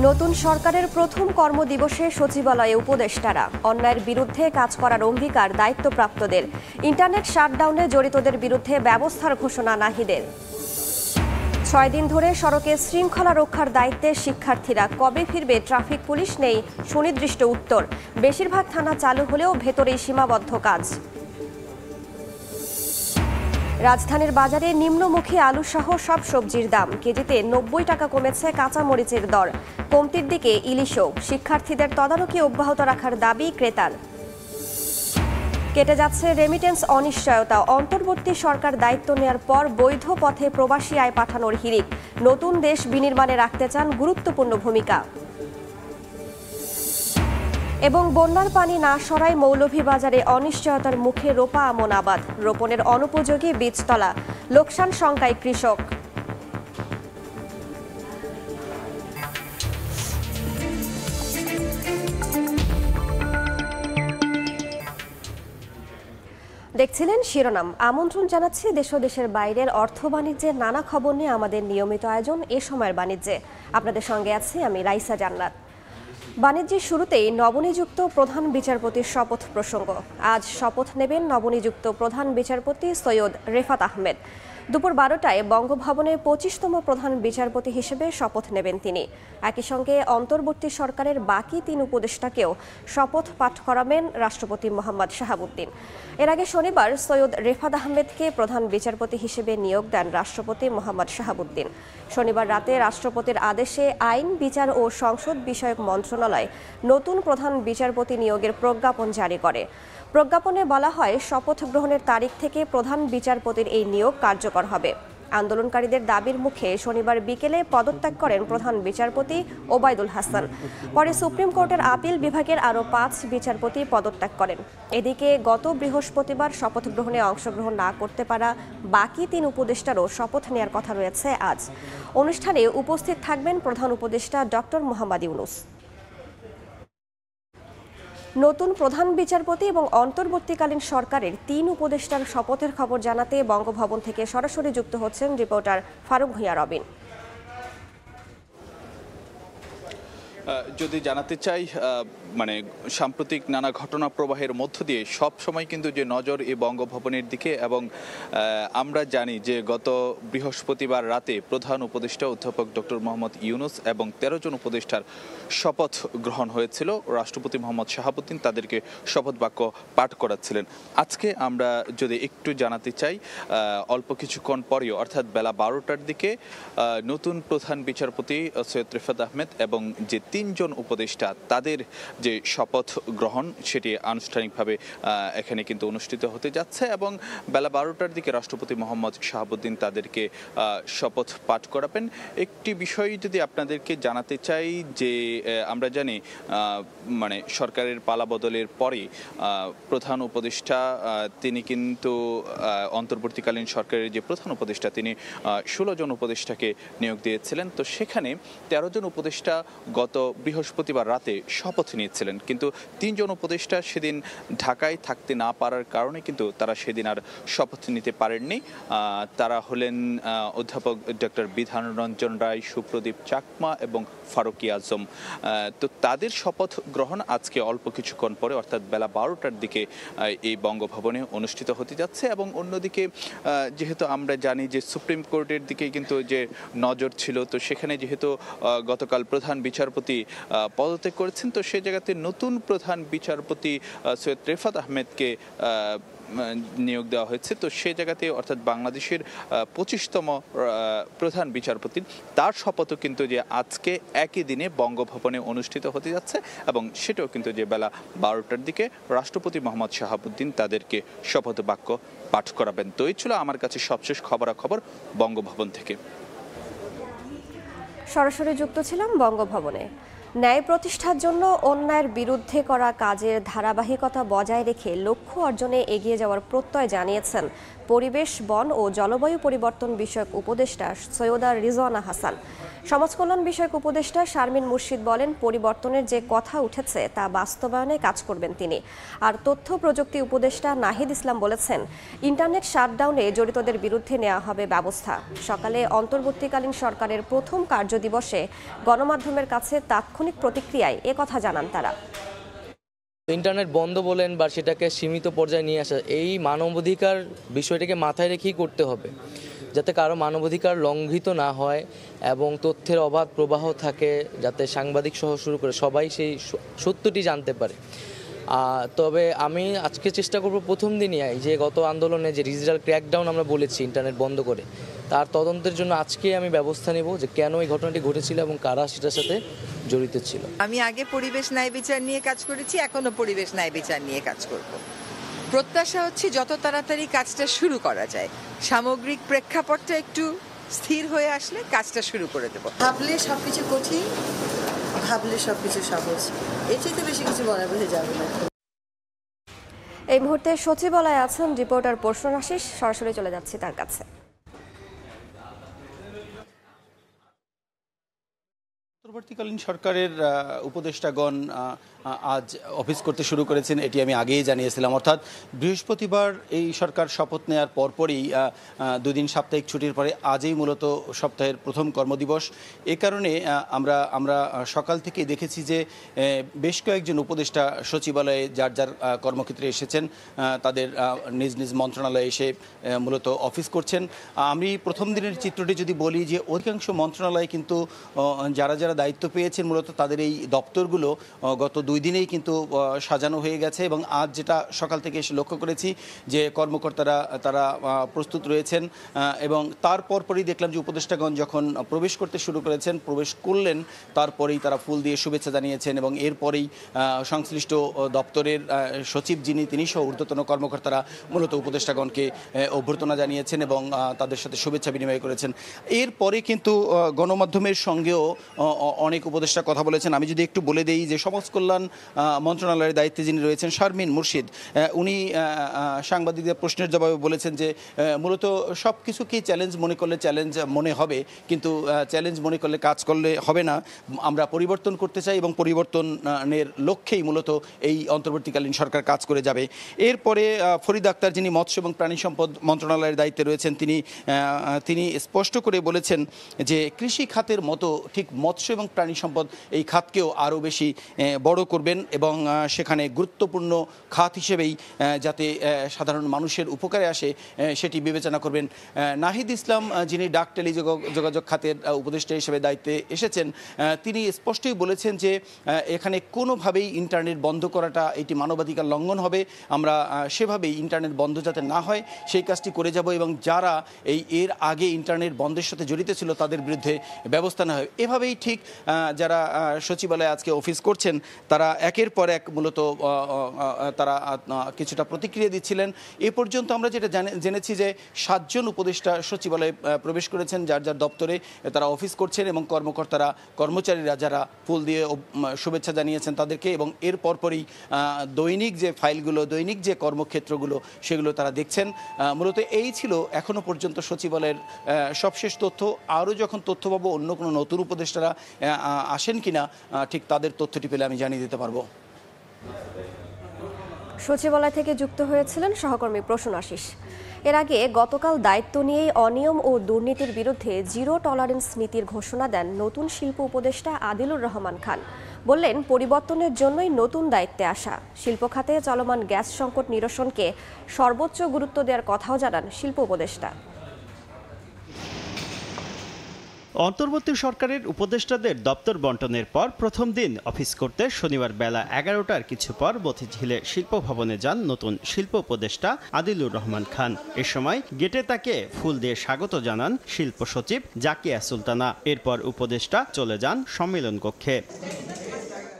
নতুন সরকারের প্রথম কর্মদিবসে সচিবালয়ে উপদেষ্টারা অন্যায়ের বিরুদ্ধে কাজ করার অঙ্গীকার দায়িত্বপ্রাপ্তদের। ইন্টারনেট শাটডাউনে জড়িতদের বিরুদ্ধে ব্যবস্থার ঘোষণা নাহিদের। 6 দিন ধরে সড়কে শৃঙ্খলা রক্ষার দায়িত্বে শিক্ষার্থীরা, কবে ফিরবে ট্রাফিক পুলিশ নেই সুনির্দিষ্ট উত্তর। বেশিরভাগ থানা চালু হলেও ভেতরেই সীমাবদ্ধ কাজ। রাজধানীর বাজারে নিম্নমুখী আলুসহ সব সবজির দাম, কেজিতে 90 টাকা কমেছে কাঁচামরিচের দর। কমতির দিকে ইলিশও। শিক্ষার্থীদের তদারকি অব্যাহত রাখার দাবি ক্রেতার। কেটে যাচ্ছে রেমিটেন্স অনিশ্চয়তা। অন্তর্বর্তী সরকার দায়িত্ব নেওয়ার পর বৈধ পথে প্রবাসী আয় পাঠানোর হিড়িক। নতুন দেশ বিনির্মাণে রাখতে চান গুরুত্বপূর্ণ ভূমিকা। এবং বন্যার পানি না সরায় মৌলভীবাজারে অনিশ্চয়তার মুখে রোপা আমন আবাদ। রোপণের অনুপযোগী বীজতলা, লোকসান শঙ্কায় কৃষক। দেখছিলেন শিরোনাম। আমন্ত্রণ জানাচ্ছি দেশ ও দেশের বাইরের অর্থ বাণিজ্যের নানা খবর নিয়ে আমাদের নিয়মিত আয়োজন এ সময়ের বাণিজ্যে। আপনাদের সঙ্গে আছি আমি রাইসা জান্নাত। বাণিজ্যের শুরুতেই নবনিযুক্ত প্রধান বিচারপতির শপথ প্রসঙ্গ। আজ শপথ নেবেন নবনিযুক্ত প্রধান বিচারপতি সৈয়দ রেফাত আহমেদ। দুপুর 12টায় বঙ্গভবনে 25তম প্রধান বিচারপতি হিসেবে শপথ নেবেন তিনি। একই সঙ্গে অন্তর্বর্তী সরকারের বাকি 3 উপদেষ্টাকেও শপথ পাঠ করাবেন রাষ্ট্রপতি মোহাম্মদ শাহাবুদ্দিন। এর আগে শনিবার সৈয়দ রেফাত আহমেদকে প্রধান বিচারপতি হিসেবে নিয়োগ দেন রাষ্ট্রপতি মোহাম্মদ শাহাবুদ্দিন। শনিবার রাতে রাষ্ট্রপতির আদেশে আইন, বিচার ও সংসদ বিষয়ক মন্ত্রণালয় নতুন প্রধান বিচারপতি নিয়োগের প্রজ্ঞাপন জারি করে। প্রজ্ঞাপনে বলা হয়, শপথ গ্রহণের তারিখ থেকে প্রধান বিচারপতির এই নিয়োগ কার্যকর হবে। আন্দোলনকারীদের দাবির মুখে শনিবার বিকেলে পদত্যাগ করেন প্রধান বিচারপতি ওবায়দুল হাসান। পরে সুপ্রিম কোর্টের আপিল বিভাগের আরও 5 বিচারপতি পদত্যাগ করেন। এদিকে গত বৃহস্পতিবার শপথ গ্রহণে অংশগ্রহণ না করতে পারা বাকি 3 উপদেষ্টারও শপথ নেওয়ার কথা রয়েছে আজ। অনুষ্ঠানে উপস্থিত থাকবেন প্রধান উপদেষ্টা ডক্টর মোহাম্মদ ইউনূস। নতুন প্রধান বিচারপতি এবং অন্তর্বর্তীকালীন সরকারের 3 উপদেষ্টার শপথের খবর জানাতে বঙ্গভবন থেকে সরাসরি যুক্ত হচ্ছেন রিপোর্টার ফারুক ভূঁইয়া রবিন। যদি জানাতে চাই, মানে সাম্প্রতিক নানা ঘটনা প্রবাহের মধ্য দিয়ে সব সময় কিন্তু যে নজর এই বঙ্গভবনের দিকে, এবং আমরা জানি যে গত বৃহস্পতিবার রাতে প্রধান উপদেষ্টা অধ্যাপক ডক্টর মোহাম্মদ ইউনূস এবং 13 জন উপদেষ্টার শপথ গ্রহণ হয়েছিল। রাষ্ট্রপতি মোহাম্মদ শাহাবুদ্দিন তাদেরকে শপথ বাক্য পাঠ করাচ্ছিলেন। আজকে আমরা যদি একটু জানাতে চাই, অল্প কিছুক্ষণ পরেও অর্থাৎ বেলা 12টার দিকে নতুন প্রধান বিচারপতি সৈয়দ রেফাত আহমেদ এবং যে 3 জন উপদেষ্টা তাদের যে শপথ গ্রহণ সেটি আনুষ্ঠানিকভাবে এখানে কিন্তু অনুষ্ঠিত হতে যাচ্ছে, এবং বেলা 12টার দিকে রাষ্ট্রপতি মোহাম্মদ শাহাবুদ্দিন তাদেরকে শপথ পাঠ করাবেন। একটি বিষয় যদি আপনাদেরকে জানাতে চাই যে আমরা জানি মানে সরকারের পালাবদলের পরে প্রধান উপদেষ্টা তিনি কিন্তু অন্তর্বর্তীকালীন সরকারের যে প্রধান উপদেষ্টা তিনি 16 জন উপদেষ্টাকে নিয়োগ দিয়েছিলেন। তো সেখানে 13 জন উপদেষ্টা গত বৃহস্পতিবার রাতে শপথ নিয়েছিলেন, কিন্তু 3 জন উপদেষ্টা সেদিন ঢাকায় থাকতে না পারার কারণে কিন্তু তারা সেদিন আর শপথ নিতে পারেননি। তারা হলেন অধ্যাপক ডক্টর বিধান রঞ্জন রায়, সুপ্রদীপ চাকমা এবং ফারুক আজম। তো তাদের শপথ গ্রহণ আজকে অল্প কিছুক্ষণ পরে অর্থাৎ বেলা 12টার দিকে এই বঙ্গভবনে অনুষ্ঠিত হতে যাচ্ছে। এবং অন্যদিকে যেহেতু আমরা জানি যে সুপ্রিম কোর্টের দিকে কিন্তু যে নজর ছিল, তো সেখানে যেহেতু গতকাল প্রধান বিচারপতি পদত্যাগ করেছেন, তো সেই জায়গাতে নতুন প্রধান বিচারপতি সৈয়দ রেফাত আহমেদকে নিয়োগ দেওয়া হয়েছে। তো সেই জায়গাতে অর্থাৎ বাংলাদেশের 25তম প্রধান বিচারপতি তার শপথও কিন্তু যে আজকে একই দিনে বঙ্গভবনে অনুষ্ঠিত হতে যাচ্ছে, এবং সেটাও কিন্তু যে বেলা 12টার দিকে রাষ্ট্রপতি মোহাম্মদ শাহাবুদ্দিন তাদেরকে শপথ বাক্য পাঠ করাবেন। তো এই ছিল আমার কাছে সবশেষ খবরাখবর বঙ্গভবন থেকে। সরাসরি যুক্ত ছিলাম বঙ্গভবনে। ন্যায় প্রতিষ্ঠার জন্য অন্যায়ের বিরুদ্ধে করা কাজের ধারাবাহিকতা বজায় রেখে লক্ষ্য অর্জনে এগিয়ে যাওয়ার প্রত্যয় জানিয়েছেন পরিবেশ, বন ও জলবায়ু পরিবর্তন বিষয়ক উপদেষ্টা সৈয়দা রিজওয়ানা হাসান। সমাজ কল্যাণ বিষয়ক উপদেষ্টা শারমিন মুর্শিদ বলেন, পরিবর্তনের যে কথা উঠেছে তা বাস্তবায়নে কাজ করবেন তিনি। আর তথ্য প্রযুক্তি উপদেষ্টা নাহিদ ইসলাম বলেছেন, ইন্টারনেট শাটডাউনে জড়িতদের বিরুদ্ধে নেওয়া হবে ব্যবস্থা। সকালে অন্তর্বর্তীকালীন সরকারের প্রথম কার্যদিবসে গণমাধ্যমের কাছে তাৎক্ষণিক প্রতিক্রিয়ায় একথা জানান তারা। ইন্টারনেট বন্ধ বলেন বা সেটাকে সীমিত পর্যায়ে নিয়ে আসা, এই মানবাধিকার বিষয়টাকে মাথায় রেখেই করতে হবে, যাতে কারো মানবাধিকার লঙ্ঘিত না হয় এবং তথ্যের অবাধ প্রবাহ থাকে, যাতে সাংবাদিক সহ শুরু করে সবাই সেই সত্যটি জানতে পারে। তবে আমি আজকে চেষ্টা করব প্রথম দিনই যে গত আন্দোলনে যে ডিজিটাল ক্র্যাকডাউন আমরা বলেছি ইন্টারনেট বন্ধ করে, তার তদন্তের জন্য আজকে আমি ব্যবস্থা নেব যে কেন এই ঘটনাটি ঘটেছিল এবং কারা সেটার সাথে জড়িত ছিল। আমি আগে পরিবেশ ন্যায় বিচার নিয়ে কাজ করেছি, এখনো পরিবেশ ন্যায় বিচার নিয়ে কাজ করব। প্রত্যাশা হচ্ছে যত তাড়াতাড়ি কাজটা শুরু করা যায়, সামগ্রিক প্রেক্ষাপটটা একটু স্থির হয়ে আসলে কাজটা শুরু করে দেব। ভাবলে সবকিছু কঠিন, ভাবলে সবকিছু সহজ, এর চেয়ে বেশি কিছু বলা বোঝা যাবে না। এই মুহূর্তে সচিবালয়ে আছেন রিপোর্টার প্রসন্ন আশিস, সরাসরি চলে যাচ্ছি তার কাছে। অন্তর্বর্তীকালীন সরকারের উপদেষ্টাগণ আজ অফিস করতে শুরু করেছেন, এটি আমি আগেই জানিয়েছিলাম। অর্থাৎ বৃহস্পতিবার এই সরকার শপথ নেওয়ার পরপরই দুদিন সাপ্তাহিক ছুটির পরে আজই মূলত সপ্তাহের প্রথম কর্মদিবস। এ কারণে আমরা সকাল থেকেই দেখেছি যে বেশ কয়েকজন উপদেষ্টা সচিবালয়ে যার যার কর্মক্ষেত্রে এসেছেন, তাদের নিজ নিজ মন্ত্রণালয়ে এসে মূলত অফিস করছেন। আমি প্রথম দিনের চিত্রটি যদি বলি যে অধিকাংশ মন্ত্রণালয়ে কিন্তু যারা যারা দায়িত্ব পেয়েছেন মূলত তাদের এই দপ্তরগুলো গত 2 দিনেই কিন্তু সাজানো হয়ে গেছে এবং আজ যেটা সকাল থেকে এসে লক্ষ্য করেছি যে কর্মকর্তারা তারা প্রস্তুত রয়েছেন এবং তারপরই দেখলাম যে উপদেষ্টাগণ যখন প্রবেশ করতে শুরু করেছেন, প্রবেশ করলেন, তারপরেই তারা ফুল দিয়ে শুভেচ্ছা জানিয়েছেন এবং এরপরেই সংশ্লিষ্ট দপ্তরের সচিব যিনি তিনি সহ ঊর্ধ্বতন কর্মকর্তারা মূলত উপদেষ্টাগণকে অভ্যর্থনা জানিয়েছেন এবং তাদের সাথে শুভেচ্ছা বিনিময় করেছেন। এরপরে কিন্তু গণমাধ্যমের সঙ্গেও অনেক উপদেষ্টা কথা বলেছেন। আমি যদি একটু বলে দেই যে সমাজ কল্যাণ মন্ত্রণালয়ের দায়িত্বে যিনি রয়েছেন শারমিন মুর্শিদ, উনি সাংবাদিকদের প্রশ্নের জবাবে বলেছেন যে মূলত সব কিছুকেই চ্যালেঞ্জ মনে করলে চ্যালেঞ্জ মনে হবে, কিন্তু চ্যালেঞ্জ মনে করলে কাজ করলে হবে না। আমরা পরিবর্তন করতে চাই এবং পরিবর্তনের লক্ষ্যেই মূলত এই অন্তর্বর্তীকালীন সরকার কাজ করে যাবে। এরপরে ফরিদ আক্তার যিনি মৎস্য এবং প্রাণী সম্পদ মন্ত্রণালয়ের দায়িত্বে রয়েছেন, তিনি স্পষ্ট করে বলেছেন যে কৃষি খাতের মতো ঠিক মৎস্য এবং প্রাণী সম্পদ এই খাতকেও আরও বেশি বড় করবেন এবং সেখানে গুরুত্বপূর্ণ খাত হিসেবেই যাতে সাধারণ মানুষের উপকারে আসে সেটি বিবেচনা করবেন। নাহিদ ইসলাম যিনি ডাক টেলিযোগাযোগ খাতের উপদেষ্টা হিসেবে দায়িত্বে এসেছেন, তিনি স্পষ্টই বলেছেন যে এখানে কোনোভাবেই ইন্টারনেট বন্ধ করাটা এটি মানবাধিকার লঙ্ঘন হবে। আমরা সেভাবেই ইন্টারনেট বন্ধ যাতে না হয় সেই কাজটি করে যাব এবং যারা এর আগে ইন্টারনেট বন্ধের সাথে জড়িত ছিল তাদের বিরুদ্ধে ব্যবস্থা নেওয়া হয়। এভাবেই ঠিক যারা সচিবালয়ে আজকে অফিস করছেন তারা একের পর এক মূলত তারা কিছুটা প্রতিক্রিয়া দিচ্ছিলেন। এ পর্যন্ত আমরা যেটা জেনেছি যে 7 জন উপদেষ্টা সচিবালয়ে প্রবেশ করেছেন, যার যার দপ্তরে তারা অফিস করছেন এবং কর্মচারীরা যারা ফুল দিয়ে শুভেচ্ছা জানিয়েছেন তাদেরকে এবং এর পরপরই দৈনিক যে ফাইলগুলো, দৈনিক যে কর্মক্ষেত্রগুলো সেগুলো তারা দেখছেন। মূলত এই ছিল এখনো পর্যন্ত সচিবালয়ের সবশেষ তথ্য। আরও যখন তথ্য পাবো অন্য কোনো নতুন উপদেষ্টারা আসেন কিনা ঠিক তাদের তথ্যটি পেলে আমি জানিয়ে দিতে পারবো। সচিবালয় থেকে যুক্ত হয়েছিলেন সহকর্মী প্রসন্ন আশিস। এর আগে গতকাল দায়িত্ব নিয়েই অনিয়ম ও দুর্নীতির বিরুদ্ধে জিরো টলারেন্স নীতির ঘোষণা দেন নতুন শিল্প উপদেষ্টা আদিলুর রহমান খান। বললেন, পরিবর্তনের জন্যই নতুন দায়িত্বে আসা। শিল্প খাতে চলমান গ্যাস সংকট নিরসনকে সর্বোচ্চ গুরুত্ব দেওয়ার কথাও জানান শিল্প উপদেষ্টা। অন্তর্বর্তী সরকারের উপদেষ্টাদের দপ্তর বন্টনের পর প্রথম দিন অফিস করতে শনিবার বেলা 11টার কিছু পর মতিঝিলে শিল্প ভবনে যান নতুন শিল্প উপদেষ্টা আদিলুর রহমান খান। এ সময় গেটে তাকে ফুল দিয়ে স্বাগত জানান শিল্প সচিব জাকিয়া সুলতানা। এরপর উপদেষ্টা চলে যান সম্মেলন কক্ষে।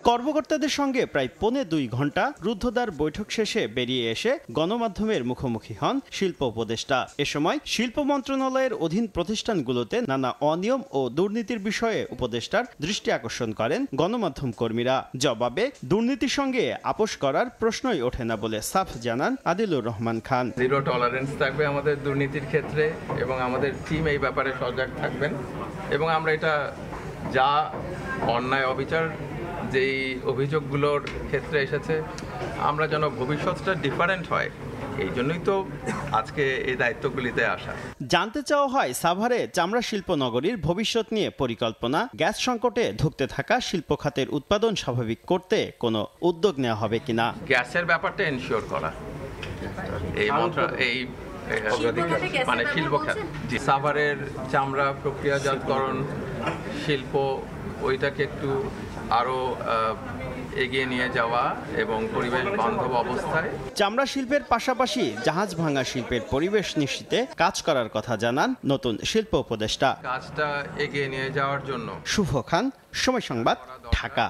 কর্মকর্তাদের সঙ্গে প্রায় 1.25 ঘন্টা রুদ্ধদ্বার বৈঠক শেষে বেরিয়ে এসে গণমাধ্যমের মুখোমুখি হন শিল্প উপদেষ্টা। এ সময় শিল্প মন্ত্রণালয়ের অধীন প্রতিষ্ঠানগুলোতে নানা অনিয়ম ও দুর্নীতির বিষয়ে উপদেষ্টার দৃষ্টি আকর্ষণ করেন গণমাধ্যম কর্মীরা। জবাবে দুর্নীতির সঙ্গে আপোষ করার প্রশ্নই ওঠে না বলে সাফ জানান আদিলুর রহমান খান। জিরো টলারেন্স থাকবে আমাদের দুর্নীতির ক্ষেত্রে এবং আমাদের টিম এই ব্যাপারে সজাগ থাকবেন এবং আমরা এটা যা অন্যায় অবিচার যেই অভিযোগগুলোর ক্ষেত্রে এসেছে আমরা যেন ভবিষ্যৎটা ডিফারেন্ট হয় এই জন্যই তো আজকে এই দায়িত্বগুলিতে আসা। জানতে চাওয়া হয় সাভারে চামড়া শিল্প নগরীর ভবিষ্যৎ নিয়ে পরিকল্পনা, গ্যাস সংকটে ধুঁকতে থাকা শিল্প খাতের উৎপাদন স্বাভাবিক করতে কোনো উদ্যোগ নেওয়া হবে কিনা। গ্যাসের ব্যাপারটা এনশিওর করা এই মানে শিল্প খাত, সাভারের চামড়া প্রক্রিয়াজাতকরণ শিল্প ওইটাকে একটু আরো এগিয়ে নিয়ে যাওয়া এবং পরিবেশ বান্ধব অবস্থায়। চামড়া শিল্পের পাশাপাশি জাহাজ ভাঙা শিল্পের পরিবেশ নিশ্চিতে কাজ করার কথা জানান নতুন শিল্প উপদেষ্টা। কাজটা এগিয়ে নিয়ে যাওয়ার জন্য। শুভ খান, সময় সংবাদ, ঢাকা।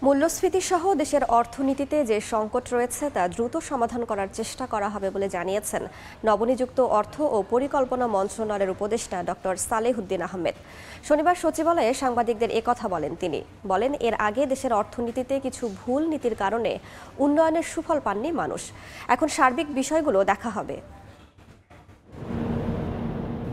মূল্যস্ফীতি সহ দেশের অর্থনীতিতে যে সংকট রয়েছে তা দ্রুত সমাধান করার চেষ্টা করা হবে বলে জানিয়েছেন নবনিযুক্ত অর্থ ও পরিকল্পনা মন্ত্রণালয়ের উপদেষ্টা ডক্টর সালেহুদ্দিন আহমেদ। শনিবার সচিবালয়ে সাংবাদিকদের একথা বলেন তিনি। বলেন, এর আগে দেশের অর্থনীতিতে কিছু ভুল নীতির কারণে উন্নয়নের সুফল পাননি মানুষ। এখন সার্বিক বিষয়গুলো দেখা হবে।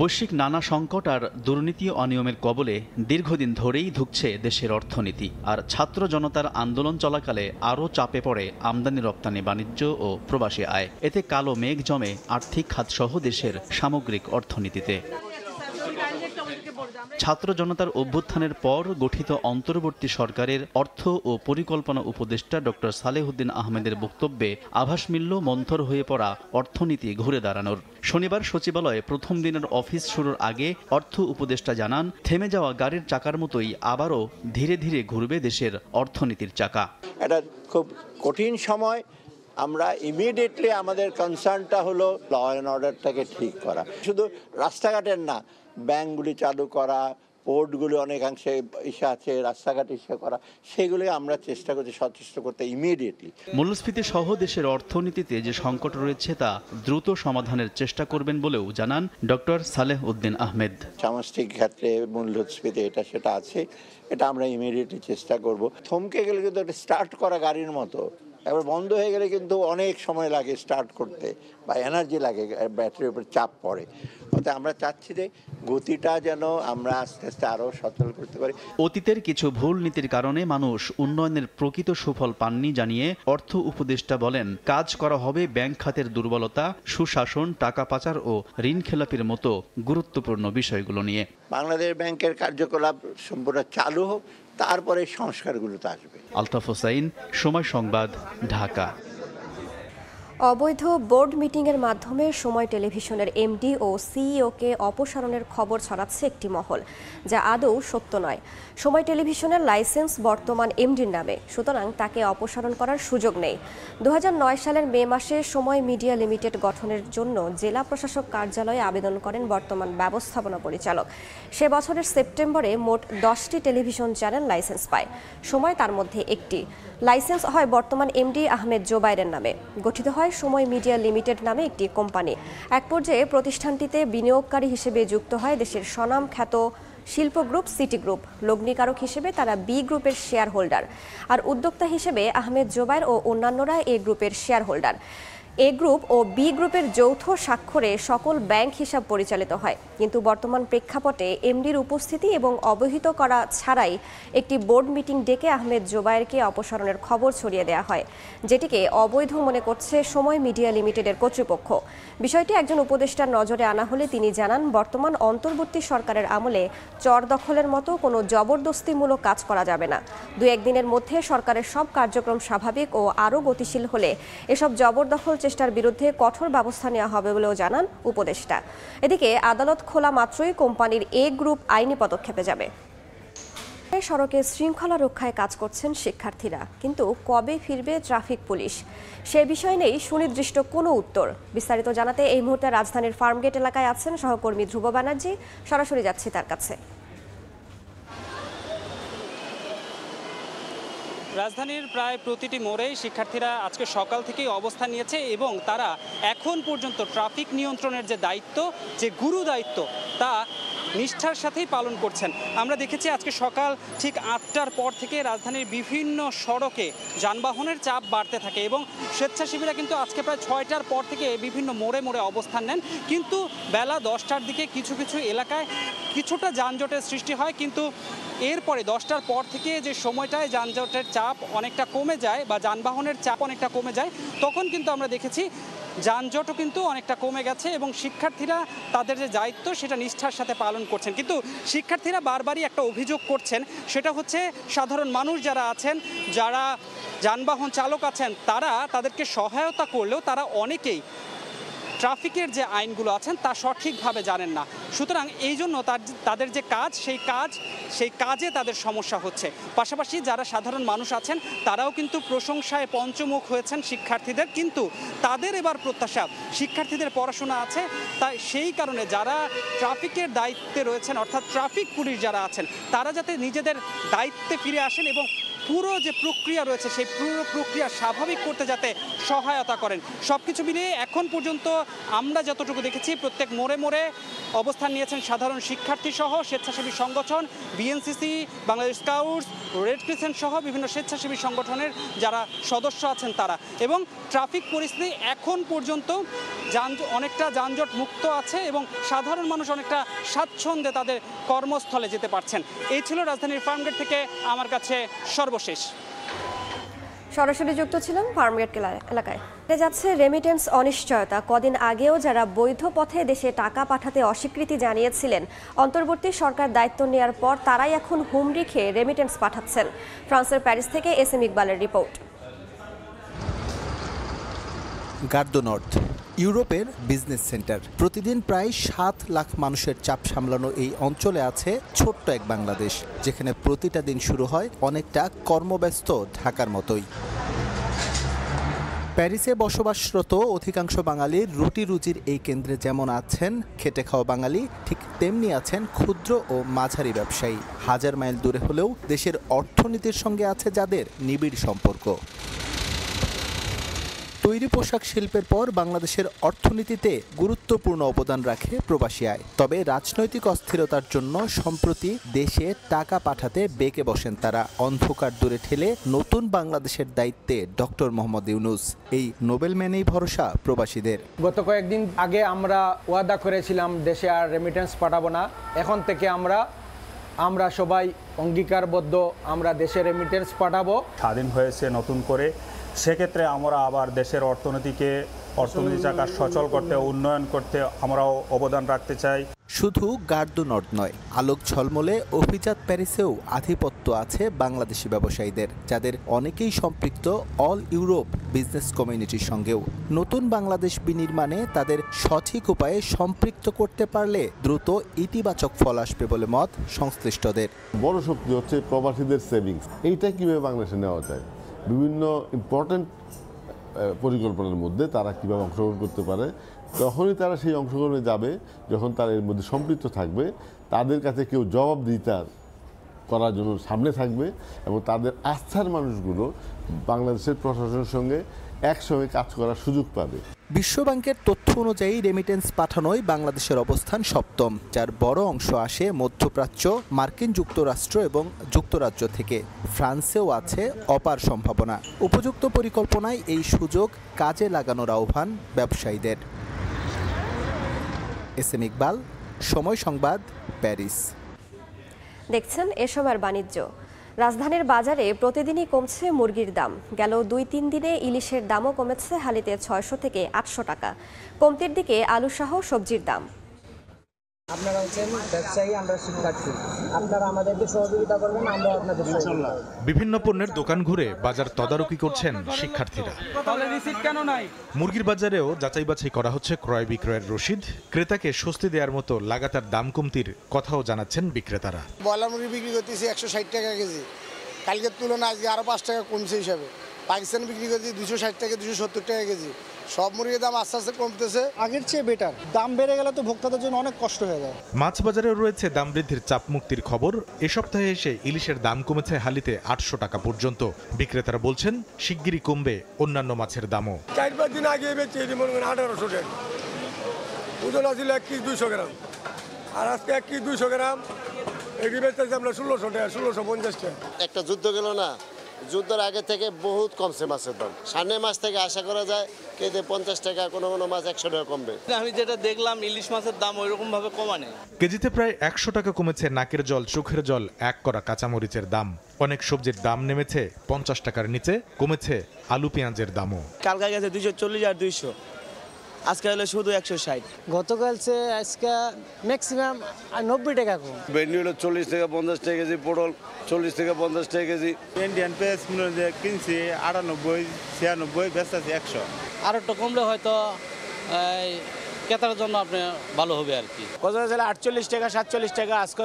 বৈশ্বিক নানা সংকট আর দুর্নীতি অনিয়মের কবলে দীর্ঘদিন ধরেই ধুঁকছে দেশের অর্থনীতি। আর ছাত্র জনতার আন্দোলন চলাকালে আরও চাপে পড়ে আমদানি রপ্তানি বাণিজ্য ও প্রবাসী আয়। এতে কালো মেঘ জমে আর্থিক খাতসহ দেশের সামগ্রিক অর্থনীতিতে। ছাত্র জনতার অভ্যুত্থানের পর গঠিত অন্তর্বর্তী সরকারের অর্থ ও পরিকল্পনা উপদেষ্টা ডক্টর সালেহুদ্দিন আহমেদের বক্তব্যে আভাস মিলল মন্থর হয়ে পড়া অর্থনীতি ঘুরে দাঁড়ানোর। শনিবার সচিবালয়ে প্রথম দিনের অফিস শুরুর আগে অর্থ উপদেষ্টা জানান, থেমে যাওয়া গাড়ির চাকার মতোই আবারও ধীরে ধীরে ঘুরবে দেশের অর্থনীতির চাকা। এটা খুব কঠিন সময়। আমরা ইমিডিয়েটলি আমাদের কনসার্নটা হলো ল অ্যান্ড অর্ডারটাকে ঠিক করা, শুধু রাস্তাঘাটের না, ব্যাংকগুলি চালু করা, পোর্টগুলি অনেকাংশে ইসে আছে, রাস্তাঘাট ইসে করা, সেগুলি আমরা চেষ্টা করছি সচেষ্ট করতে ইমিডিয়েটলি। মূল্যস্ফীতি সহ দেশের অর্থনীতিতে যে সংকট রয়েছে তা দ্রুত সমাধানের চেষ্টা করবেন বলেও জানান ডক্টর সালেহুদ্দিন আহমেদ। সামষ্টিক ক্ষেত্রে মূল্যস্ফীতি এটা সেটা আছে, এটা আমরা ইমিডিয়েটলি চেষ্টা করব। থমকে গেলে কিন্তু এটা স্টার্ট করা গাড়ির মতো, এবার বন্ধ হয়ে গেলে কিন্তু অনেক সময় লাগে স্টার্ট করতে বা এনার্জি লাগে, ব্যাটারির উপর চাপ পড়ে। অর্থাৎ আমরা চাচ্ছি যে গতিটা যেন আমরা আস্তে আস্তে আরও সচল করতে পারি। অতীতের কিছু ভুল নীতির কারণে মানুষ উন্নয়নের প্রকৃত সুফল পাননি জানিয়ে অর্থ উপদেষ্টা বলেন, কাজ করা হবে ব্যাংক খাতের দুর্বলতা, সুশাসন, টাকা পাচার ও ঋণ খেলাপির মতো গুরুত্বপূর্ণ বিষয়গুলো নিয়ে। বাংলাদেশ ব্যাংকের কার্যকলাপ সম্পূর্ণ চালু হোক, তারপরে সংস্কারগুলো তো আসবে। আলতাফ হোসাইন, সময় সংবাদ, ঢাকা। অবৈধ বোর্ড মিটিংয়ের মাধ্যমে সময় টেলিভিশনের এমডি ও সিইওকে অপসারণের খবর ছড়াচ্ছে একটি মহল, যা আদৌ সত্য নয়। সময় টেলিভিশনের লাইসেন্স বর্তমান এমডির নামে, সুতরাং তাকে অপসারণ করার সুযোগ নেই। 2009 সালের মে মাসে সময় মিডিয়া লিমিটেড গঠনের জন্য জেলা প্রশাসক কার্যালয়ে আবেদন করেন বর্তমান ব্যবস্থাপনা পরিচালক। সে বছরের সেপ্টেম্বরে মোট 10টি টেলিভিশন চ্যানেল লাইসেন্স পায়, সময় তার মধ্যে একটি। লাইসেন্স হয় বর্তমান এমডি আহমেদ জোবাইরের নামে। গঠিত হয় সময় মিডিয়া লিমিটেড নামে একটি কোম্পানি। এক পর্যায়ে প্রতিষ্ঠানটিতে বিনিয়োগকারী হিসেবে যুক্ত হয় দেশের স্বনাম খ্যাত শিল্প গ্রুপ সিটি গ্রুপ। লগ্নিকারক হিসেবে তারা বি গ্রুপের শেয়ার হোল্ডার, আর উদ্যোক্তা হিসেবে আহমেদ জোবাইর ও অন্যান্যরা এ গ্রুপের শেয়ার হোল্ডার। এ গ্রুপ ও বি গ্রুপের যৌথ স্বাক্ষরে সকল ব্যাংক হিসাব পরিচালিত হয়, কিন্তু বর্তমান প্রেক্ষাপটে এমডির উপস্থিতি এবং অবহিত করা ছাড়াই একটি বোর্ড মিটিং ডেকে আহমেদ জোবায়েরকে অপসারণের খবর ছড়িয়ে দেওয়া হয়, যেটিকে অবৈধ মনে করছে সময় মিডিয়া লিমিটেডের কর্তৃপক্ষ। বিষয়টি একজন উপদেষ্টার নজরে আনা হলে তিনি জানান, বর্তমান অন্তর্বর্তী সরকারের আমলে চর দখলের মতো কোনো জবরদস্তিমূলক কাজ করা যাবে না। 2-1 দিনের মধ্যে সরকারের সব কার্যক্রম স্বাভাবিক ও আরও গতিশীল হলে এসব জবরদখল চেষ্টার বিরুদ্ধে কঠোর ব্যবস্থা নেওয়া হবে বলেও জানান উপদেষ্টা। এদিকে আদালত খোলা মাত্রই কোম্পানির এ গ্রুপ আইনি পদক্ষেপে যাবে। সড়কে শৃঙ্খলা রক্ষায় কাজ করছেন শিক্ষার্থীরা, কিন্তু কবে ফিরবে ট্রাফিক পুলিশ, সে বিষয় নেই সুনির্দিষ্ট কোনো উত্তর। বিস্তারিত জানাতে এই মুহূর্তে রাজধানীর ফার্মগেট এলাকায় আছেন সহকর্মী ধ্রুব ব্যানার্জি। সরাসরি যাচ্ছি তার কাছে। রাজধানীর প্রায় প্রতিটি মোড়েই শিক্ষার্থীরা আজকে সকাল থেকেই অবস্থান নিয়েছে এবং তারা এখন পর্যন্ত ট্রাফিক নিয়ন্ত্রণের যে দায়িত্ব, যে গুরু দায়িত্ব, তা নিষ্ঠার সাথেই পালন করছেন। আমরা দেখেছি আজকে সকাল ঠিক 8টার পর থেকে রাজধানীর বিভিন্ন সড়কে যানবাহনের চাপ বাড়তে থাকে এবং স্বেচ্ছাসেবীরা কিন্তু আজকে প্রায় 6টার পর থেকে বিভিন্ন মোড়ে মোড়ে অবস্থান নেন। কিন্তু বেলা 10টার দিকে কিছু কিছু এলাকায় কিছুটা যানজটের সৃষ্টি হয়, কিন্তু এরপরে 10টার পর থেকে যে সময়টায় যানজটের চাপ অনেকটা কমে যায় বা যানবাহনের চাপ অনেকটা কমে যায়, তখন কিন্তু আমরা দেখেছি যানজটও কিন্তু অনেকটা কমে গেছে এবং শিক্ষার্থীরা তাদের যে দায়িত্ব সেটা নিষ্ঠার সাথে পালন করছেন। কিন্তু শিক্ষার্থীরা বারবারই একটা অভিযোগ করছেন, সেটা হচ্ছে সাধারণ মানুষ যারা আছেন, যারা যানবাহন চালক আছেন, তাদেরকে সহায়তা করলেও তারা অনেকেই ট্রাফিকের যে আইনগুলো আছেন তা সঠিকভাবে জানেন না। সুতরাং এই জন্য তাদের যে কাজ সেই কাজে তাদের সমস্যা হচ্ছে। পাশাপাশি যারা সাধারণ মানুষ আছেন তারাও কিন্তু প্রশংসায় পঞ্চমুখ হয়েছেন শিক্ষার্থীদের, কিন্তু তাদের এবার প্রত্যাশা শিক্ষার্থীদের পড়াশোনা আছে, তাই সেই কারণে যারা ট্রাফিকের দায়িত্বে রয়েছেন অর্থাৎ ট্রাফিক পুলিশ যারা আছেন তারা যাতে নিজেদের দায়িত্বে ফিরে আসেন এবং পুরো যে প্রক্রিয়া রয়েছে সেই পুরো প্রক্রিয়া স্বাভাবিক করতে যাতে সহায়তা করেন। সব কিছু মিলিয়ে এখন পর্যন্ত আমরা যতটুকু দেখেছি প্রত্যেক মোড়ে মোড়ে অবস্থান নিয়েছেন সাধারণ শিক্ষার্থী সহ স্বেচ্ছাসেবী সংগঠন, BNCC, Bangladesh scouts, red crescent সহ বিভিন্ন স্বেচ্ছাসেবী সংগঠনের যারা সদস্য আছেন তারা। এবং ট্রাফিক পরিস্থিতি এখন পর্যন্ত অনেকটা যানজট মুক্ত আছে এবং সাধারণ মানুষ অনেকটা স্বাচ্ছন্দ্যে তাদের কর্মস্থলে যেতে পারছেন। এই ছিল রাজধানীর ফার্মগেট থেকে আমার কাছে সর্বশেষ। সরাসরি যুক্ত ছিলাম ফার্মগেট এলাকায়। যাচ্ছে রেমিটেন্স অনিশ্চয়তা। কদিন আগেও যারা বৈধ পথে দেশে টাকা পাঠাতে অস্বীকৃতি জানিয়েছিলেন, অন্তর্বর্তী সরকার দায়িত্ব নেওয়ার পর তারাই এখন হুমড়ি খেয়ে রেমিটেন্স পাঠাচ্ছেন। ফ্রান্সের প্যারিস থেকে এসএম ইকবালের রিপোর্ট। গার দ্য নর্থ ইউরোপের বিজনেস সেন্টার। প্রতিদিন প্রায় 7 লাখ মানুষের চাপ সামলানো এই অঞ্চলে আছে ছোট্ট এক বাংলাদেশ, যেখানে প্রতিটা দিন শুরু হয় অনেকটা কর্মব্যস্ত ঢাকার মতোই। প্যারিসে বসবাসরত অধিকাংশ বাঙালির রুটি রুজির এই কেন্দ্রে যেমন আছেন খেটে খাওয়া বাঙালি, ঠিক তেমনি আছেন ক্ষুদ্র ও মাঝারি ব্যবসায়ী। হাজার মাইল দূরে হলেও দেশের অর্থনীতির সঙ্গে আছে যাদের নিবিড় সম্পর্ক। তৈরি পোশাক শিল্পের পর বাংলাদেশের অর্থনীতিতে গুরুত্বপূর্ণ অবদান রাখে প্রবাসী আয়। তবে রাজনৈতিক অস্থিরতার জন্য সম্প্রতি দেশে টাকা পাঠাতে বেঁকে বসেন তারা। অন্ধকার দূরে ঠেলে নতুন বাংলাদেশের দায়িত্বে ডক্টর মোহাম্মদ ইউনূস। এই নোবেল ম্যানেই ভরসা প্রবাসীদের। গত কয়েকদিন আগে আমরা ওয়াদা করেছিলাম দেশে আর রেমিটেন্স পাঠাবো না। এখন থেকে আমরা সবাই অঙ্গীকারবদ্ধ, আমরা দেশে রেমিটেন্স পাঠাবো। স্বাধীন হয়েছে নতুন করে, সেক্ষেত্রে আমরা আবার দেশের অর্থনীতিটাকে সচল করতে, উন্নয়ন করতে আমরাও অবদান রাখতে চাই। শুধু গার দ্য নর্থ নয়, আলোক ঝলমলে অভিজাত প্যারিসেও আধিপত্য আছে বাংলাদেশি ব্যবসায়ীদের, যাদের অনেকেই সম্পৃক্ত অল ইউরোপ বিজনেস কমিউনিটির সঙ্গেও। নতুন বাংলাদেশ বিনির্মাণে তাদের সঠিক উপায়ে সম্পৃক্ত করতে পারলে দ্রুত ইতিবাচক ফল আসবে বলে মত সংশ্লিষ্টদের। বড় শক্তি হচ্ছে প্রবাসীদের সেভিংস। এইটা কিভাবে বাংলাদেশে নেওয়া যায়, বিভিন্ন ইম্পর্টেন্ট পরিকল্পনার মধ্যে তারা কীভাবে অংশগ্রহণ করতে পারে, তখনই তারা সেই অংশগ্রহণে যাবে যখন তারা এর মধ্যে সম্পৃক্ত থাকবে। তাদের কাছে কেউ জবাবদিহিতা করার জন্য সামনে থাকবে এবং তাদের আস্থার মানুষগুলো বাংলাদেশের প্রশাসনের সঙ্গে একসঙ্গে কাজ করার সুযোগ পাবে। বিশ্বব্যাংকের তথ্য অনুযায়ী রেমিটেন্স পাঠানোয় বাংলাদেশের অবস্থান 7ম, যার বড় অংশ আসে মধ্যপ্রাচ্য, মার্কিন যুক্তরাষ্ট্র এবং যুক্তরাজ্য থেকে। ফ্রান্সেও আছে অপার সম্ভাবনা। উপযুক্ত পরিকল্পনায় এই সুযোগ কাজে লাগানোর আহ্বান ব্যবসায়ীদের। এসএম ইকবাল, সময় সংবাদ, প্যারিস। দেখছেন এ সময়ের বাণিজ্য। রাজধানীর বাজারে প্রতিদিনই কমছে মুরগির দাম। গেল 2-3 দিনে ইলিশের দামও কমেছে হালিতে 600 থেকে 800 টাকা। কমতির দিকে আলু সহ সবজির দাম। আপনারা হচ্ছেন ব্যবসায়ী, আমরা শিক্ষার্থী, আপনারা আমাদেরকে সহযোগিতা করবেন, আমরা আপনাদের ইনশাআল্লাহ। বিভিন্ন পণ্যের দোকান ঘুরে বাজার তদারকি করছেন শিক্ষার্থীরা। মুরগির বাজারেও যাচাই বাছাই করা হচ্ছে ক্রয় বিক্রয়ের রসিদ। ক্রেতাকে স্বস্তি দেওয়ার মতো লাগাতার দাম কমতির কথাও জানাচ্ছেন বিক্রেতারা। ব্রয়লার মুরগি বিক্রি করতেছি 160 টাকা কেজি, কালকের তুলনায় আজকে আরো 5 টাকা কমছে হিসাবে। পাকিস্তান বিক্রি করছি 260 থেকে 270 টাকা কেজি। সব মুরগির দাম আস্তে আস্তে কমতেছে, আগের চেয়ে বেটার। দাম বেড়ে গেলে তো ভোক্তাদের জন্য অনেক কষ্ট হয়ে যায়। মাছ বাজারেও রয়েছে দাম বৃদ্ধির চাপ মুক্তির খবর। এ সপ্তাহে এসে ইলিশের দাম কমেছে হালিতে 800 টাকা পর্যন্ত। বিক্রেতারা বলছেন শিগগিরই কমবে অন্যান্য মাছের দামও। 4-5 দিন আগে বেচে 1800 টাকা, ওজন আছিল 1 কেজি 200 গ্রাম, আর আজকে 1 কেজি 200 গ্রাম এটি বেচতেছি আমরা 1600 টাকা, 1650 টাকা। একটা যুদ্ধ গেল না, যুদ্ধের আগে থেকে বহুত কমছে মাছের দাম। সামনে মাস থেকে আশা করা যায় কেজি 50 টাকা, কোনো কোনো মাছ 100 টাকা কমবে। আমি যেটা দেখলাম ইলিশ মাছের দাম ওইরকম ভাবে কমা নেই। কেজিতে প্রায় 100 টাকা কমেছে নাকের জল, চোখের জল, এক করা কাঁচামরিচের দাম। অনেক সবজির দাম নেমেছে 50 টাকার নিচে, কমেছে আলু পেঁয়াজের দামও। কালকা গেছে 240 আর 200, আজকে হলো শুধু 160। গতকাল সে আজকে ম্যাক্সিমাম 90 টাকা কম। ভেন্ডি হলো 40 থেকে 50 টাকা কেজি, পটল 40 থেকে 50 টাকা কেজি। ইন্ডিয়ান পেঁয়াজ কিনছি 98, 96, বেচতেছি 100। আর একটু কমলে হয়তো ক্রেতার জন্য আপনার ভালো হবে আর কি। কত ছিল 48 টাকা, 47 টাকা, আজকে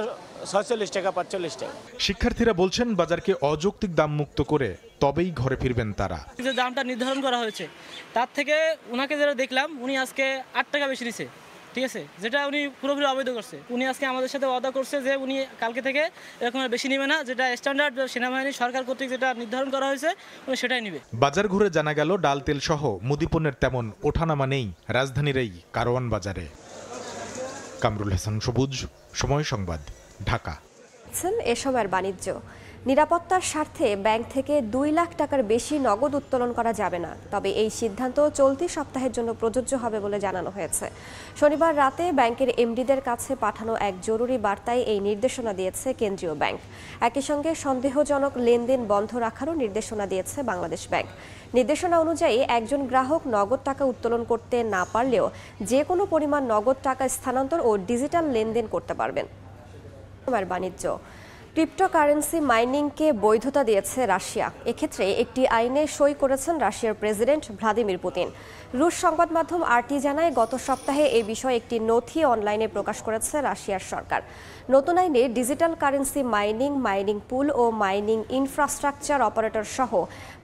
46 টাকা, 45 টাকা। শিক্ষার্থীরা বলছেন বাজারকে অযৌক্তিক দাম মুক্ত করে তবেই ঘরে ফিরবেন তারা। যে দামটা নির্ধারণ করা হয়েছে তার থেকে ওনাকে যেটা দেখলাম উনি আজকে 8 টাকা বেশি দিছে, ঠিক আছে, যেটা উনি পুরোপুরি অবৈধ করছে। উনি আজকে আমাদের সাথে ওয়াদা করছে যে উনি কালকে থেকে এরকম বেশি নেবে না, যেটা স্ট্যান্ডার্ড সেনাবাহিনী সরকার কর্তৃক যেটা নির্ধারণ করা হয়েছে উনি সেটাই নেবে। বাজার ঘুরে জানা গেল ডাল তেল সহ মুদি পণ্যের তেমন ওঠানামা নেই রাজধানীর এই কারওয়ান বাজারে। কামরুল হাসান সবুজ, সময় সংবাদ, ঢাকা। এ সময়ের বাণিজ্য নিরাপত্তার স্বার্থে ব্যাংক থেকে 2 লাখ টাকার বেশি নগদ উত্তোলন করা যাবে না, তবে এই সিদ্ধান্ত চলতি সপ্তাহের জন্য প্রযোজ্য হবে বলে জানানো হয়েছে। শনিবার রাতে ব্যাংকের এমডিদের কাছে পাঠানো এক জরুরি বার্তায় এই নির্দেশনা দিয়েছে কেন্দ্রীয় ব্যাংক। একই সঙ্গে সন্দেহজনক লেনদেন বন্ধ রাখারও নির্দেশনা দিয়েছে বাংলাদেশ ব্যাংক। নির্দেশনা অনুযায়ী একজন গ্রাহক নগদ টাকা উত্তোলন করতে না পারলেও যে কোনো পরিমাণ নগদ টাকা স্থানান্তর ও ডিজিটাল লেনদেন করতে পারবেন। বাণিজ্য ক্রিপ্টোকারেন্সি মাইনিংকে বৈধতা দিয়েছে রাশিয়া। এক্ষেত্রে একটি আইনে সই করেছেন রাশিয়ার প্রেসিডেন্ট ভ্লাদিমির পুতিন। রুশ সংবাদ মাধ্যম আরটি জানায় গত সপ্তাহে এই বিষয়ে একটি নথি অনলাইনে প্রকাশ করেছে রাশিয়ার সরকার। নতুন আইনে ডিজিটাল কারেন্সি মাইনিং, মাইনিং পুল ও মাইনিং ইনফ্রাস্ট্রাকচার অপারেটর সহ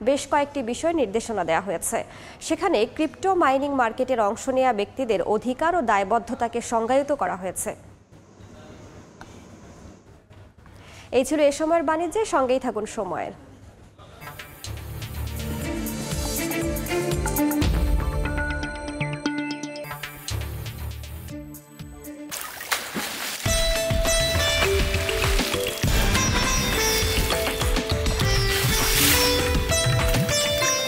বেশ কয়েকটি বিষয়ে নির্দেশনা দেওয়া হয়েছে। সেখানে ক্রিপ্টো মাইনিং মার্কেটের অংশ নেওয়া ব্যক্তিদের অধিকার ও দায়বদ্ধতাকে সংজ্ঞায়িত করা হয়েছে। এই ছিল এ সময়ের বাণিজ্যের, সঙ্গেই থাকুন সময়ের।